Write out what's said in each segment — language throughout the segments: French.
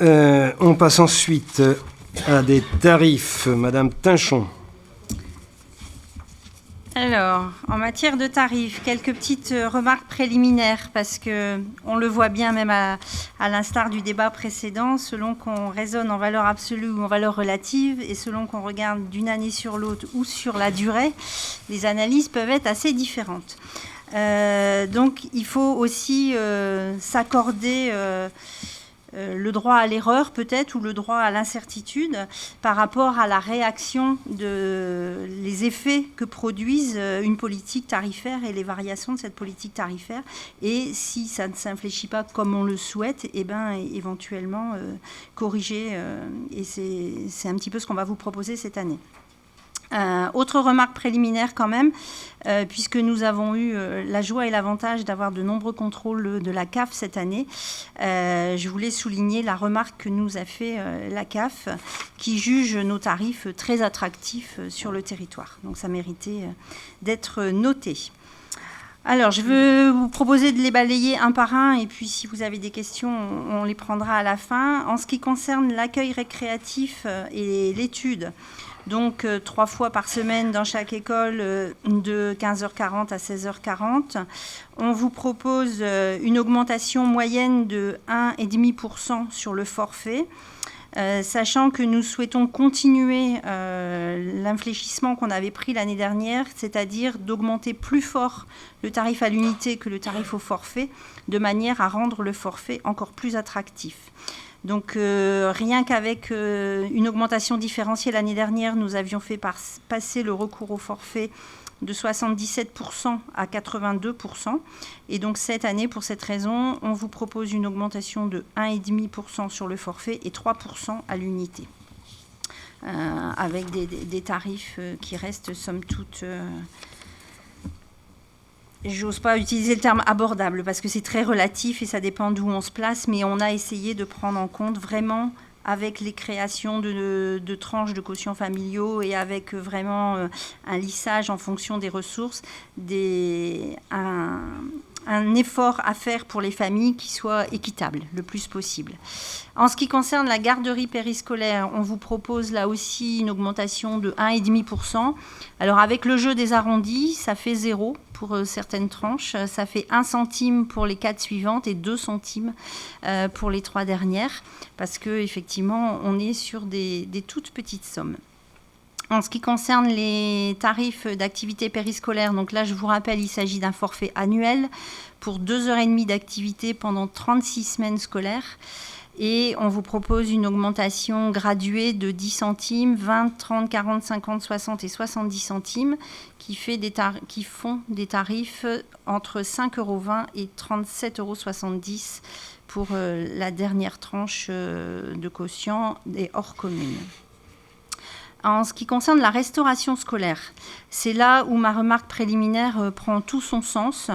On passe ensuite à des tarifs. Madame Tinchon. Alors, en matière de tarifs, quelques petites remarques préliminaires, parce qu'on le voit bien même à l'instar du débat précédent, selon qu'on raisonne en valeur absolue ou en valeur relative, et selon qu'on regarde d'une année sur l'autre ou sur la durée, les analyses peuvent être assez différentes. Donc, il faut aussi s'accorder le droit à l'erreur peut-être ou le droit à l'incertitude par rapport à la réaction les effets que produisent une politique tarifaire et les variations de cette politique tarifaire. Et si ça ne s'infléchit pas comme on le souhaite, eh ben, éventuellement corriger. Et c'est un petit peu ce qu'on va vous proposer cette année. Autre remarque préliminaire quand même, puisque nous avons eu la joie et l'avantage d'avoir de nombreux contrôles de la CAF cette année, je voulais souligner la remarque que nous a fait la CAF, qui juge nos tarifs très attractifs sur le territoire. Donc ça méritait d'être noté. Alors, je veux vous proposer de les balayer un par un, et puis si vous avez des questions, on les prendra à la fin. En ce qui concerne l'accueil récréatif et l'étude, donc 3 fois par semaine dans chaque école de 15h40 à 16h40. On vous propose une augmentation moyenne de 1,5% sur le forfait, sachant que nous souhaitons continuer l'infléchissement qu'on avait pris l'année dernière, c'est-à-dire d'augmenter plus fort le tarif à l'unité que le tarif au forfait, de manière à rendre le forfait encore plus attractif. Donc rien qu'avec une augmentation différentielle l'année dernière, nous avions fait passer le recours au forfait de 77% à 82%. Et donc cette année, pour cette raison, on vous propose une augmentation de 1,5% sur le forfait et 3% à l'unité. Avec des tarifs qui restent somme toute... J'ose pas utiliser le terme abordable parce que c'est très relatif et ça dépend d'où on se place, mais on a essayé de prendre en compte vraiment avec les créations de tranches de quotients familiaux et avec vraiment un lissage en fonction des ressources, un effort à faire pour les familles qui soit équitable le plus possible. En ce qui concerne la garderie périscolaire, on vous propose là aussi une augmentation de 1,5%. Alors avec le jeu des arrondis, ça fait 0 pour certaines tranches. Ça fait 1 centime pour les 4 suivantes et 2 centimes pour les 3 dernières, parce qu'effectivement, on est sur des toutes petites sommes. En ce qui concerne les tarifs d'activité périscolaire, donc là, je vous rappelle, il s'agit d'un forfait annuel pour 2h30 d'activité pendant 36 semaines scolaires. Et on vous propose une augmentation graduée de 10 centimes, 20, 30, 40, 50, 60 et 70 centimes, qui font des tarifs entre 5,20 € et 37,70 € pour la dernière tranche de quotient et hors commune. En ce qui concerne la restauration scolaire, c'est là où ma remarque préliminaire prend tout son sens,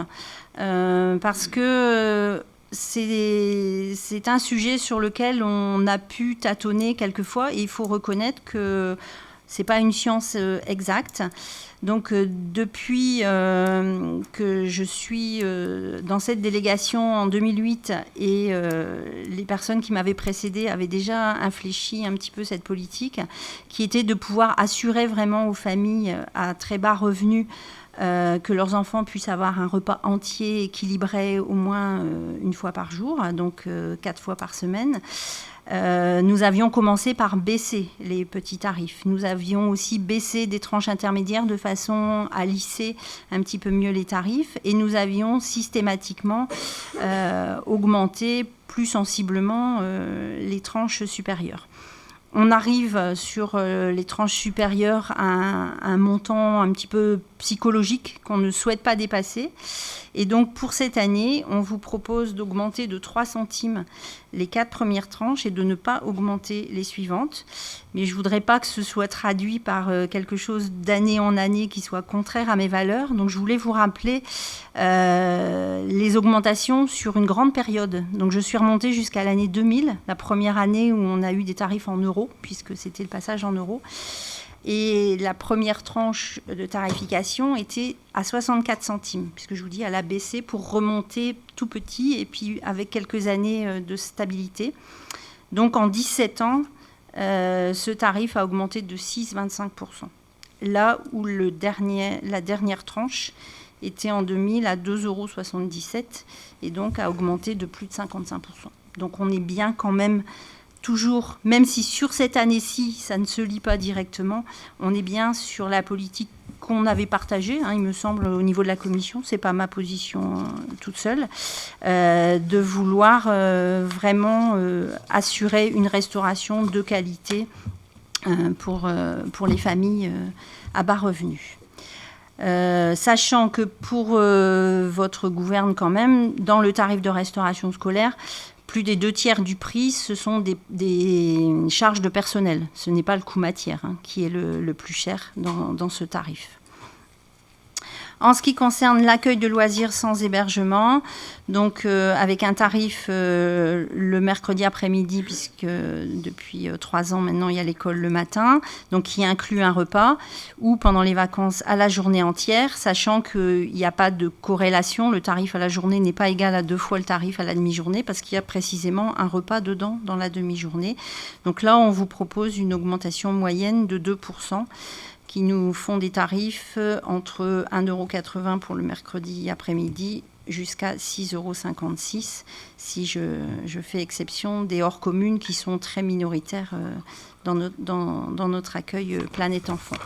parce que c'est un sujet sur lequel on a pu tâtonner quelquefois, et il faut reconnaître que ce n'est pas une science exacte. Donc, depuis que je suis dans cette délégation en 2008 et les personnes qui m'avaient précédée avaient déjà infléchi un petit peu cette politique, qui était de pouvoir assurer vraiment aux familles à très bas revenus que leurs enfants puissent avoir un repas entier équilibré au moins une fois par jour, donc 4 fois par semaine. Nous avions commencé par baisser les petits tarifs. Nous avions aussi baissé des tranches intermédiaires de façon à lisser un petit peu mieux les tarifs. Et nous avions systématiquement augmenté plus sensiblement les tranches supérieures. On arrive sur les tranches supérieures à un montant un petit peu psychologique qu'on ne souhaite pas dépasser. Et donc, pour cette année, on vous propose d'augmenter de 3 centimes les 4 premières tranches et de ne pas augmenter les suivantes. Mais je ne voudrais pas que ce soit traduit par quelque chose d'année en année qui soit contraire à mes valeurs. Donc, je voulais vous rappeler les augmentations sur une grande période. Donc, je suis remontée jusqu'à l'année 2000, la première année où on a eu des tarifs en euros, puisque c'était le passage en euros. Et la première tranche de tarification était à 64 centimes, puisque je vous dis, elle a baissé pour remonter tout petit, et puis avec quelques années de stabilité. Donc en 17 ans, ce tarif a augmenté de 6,25%. Là où la dernière tranche était en 2000 à 2,77 € et donc a augmenté de plus de 55%. Donc on est bien quand même toujours, même si sur cette année-ci, ça ne se lit pas directement, on est bien sur la politique qu'on avait partagée, il me semble, au niveau de la commission, ce n'est pas ma position toute seule, de vouloir vraiment assurer une restauration de qualité pour les familles à bas revenus. Sachant que pour votre gouverne quand même, dans le tarif de restauration scolaire, plus des 2/3 du prix, ce sont des charges de personnel. Ce n'est pas le coût matière qui est le plus cher dans ce tarif. En ce qui concerne l'accueil de loisirs sans hébergement, donc avec un tarif le mercredi après-midi, puisque depuis 3 ans maintenant il y a l'école le matin, donc qui inclut un repas, ou pendant les vacances à la journée entière, sachant qu'il n'y a pas de corrélation, le tarif à la journée n'est pas égal à 2 fois le tarif à la demi-journée, parce qu'il y a précisément un repas dedans dans la demi-journée. Donc là on vous propose une augmentation moyenne de 2%. Qui nous font des tarifs entre 1,80 € pour le mercredi après-midi jusqu'à 6,56 € si je fais exception des hors-communes qui sont très minoritaires dans notre accueil Planète Enfant.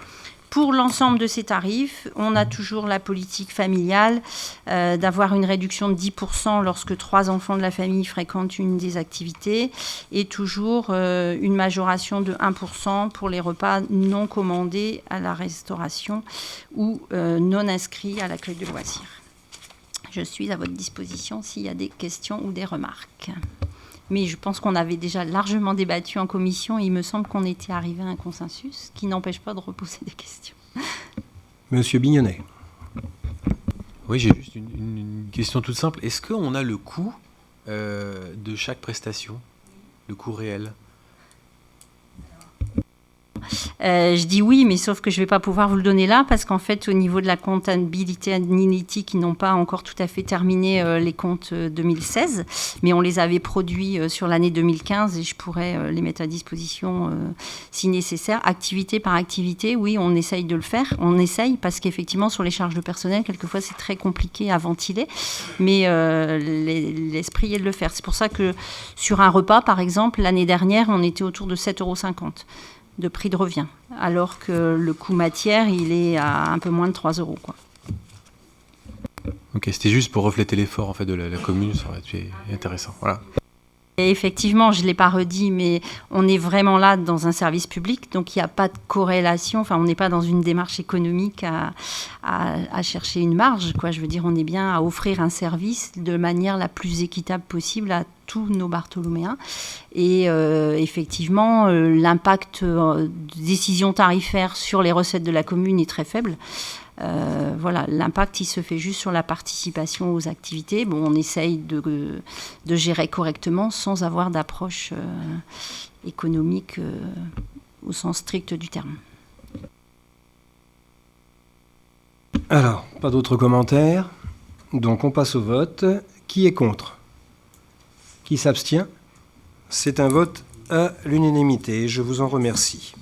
Pour l'ensemble de ces tarifs, on a toujours la politique familiale d'avoir une réduction de 10% lorsque 3 enfants de la famille fréquentent une des activités et toujours une majoration de 1% pour les repas non commandés à la restauration ou non inscrits à l'accueil de loisirs. Je suis à votre disposition s'il y a des questions ou des remarques. Mais je pense qu'on avait déjà largement débattu en commission et il me semble qu'on était arrivé à un consensus qui n'empêche pas de reposer des questions. Monsieur Bignonnet. Oui, j'ai juste une question toute simple. Est-ce qu'on a le coût de chaque prestation, le coût réel ? Je dis oui, mais sauf que je ne vais pas pouvoir vous le donner là, parce qu'en fait, au niveau de la comptabilité analytique, ils n'ont pas encore tout à fait terminé les comptes 2016, mais on les avait produits sur l'année 2015 et je pourrais les mettre à disposition si nécessaire. Activité par activité, oui, on essaye de le faire. On essaye parce qu'effectivement, sur les charges de personnel, quelquefois, c'est très compliqué à ventiler, mais l'esprit est de le faire. C'est pour ça que sur un repas, par exemple, l'année dernière, on était autour de 7,50 € de prix de revient, alors que le coût matière, il est à un peu moins de 3 €, quoi. Ok, c'était juste pour refléter l'effort en fait, de la commune, ça aurait été intéressant. Voilà. Et effectivement, je ne l'ai pas redit, mais on est vraiment là dans un service public, donc il n'y a pas de corrélation, enfin on n'est pas dans une démarche économique à chercher une marge, quoi. Je veux dire, on est bien à offrir un service de manière la plus équitable possible à tous nos Bartholoméens. Et effectivement, l'impact de décision tarifaire sur les recettes de la commune est très faible. Voilà, l'impact, il se fait juste sur la participation aux activités. Bon, on essaye de gérer correctement sans avoir d'approche économique au sens strict du terme. Alors, pas d'autres commentaires. Donc, on passe au vote. Qui est contre ? Qui s'abstient ? C'est un vote à l'unanimité. Je vous en remercie.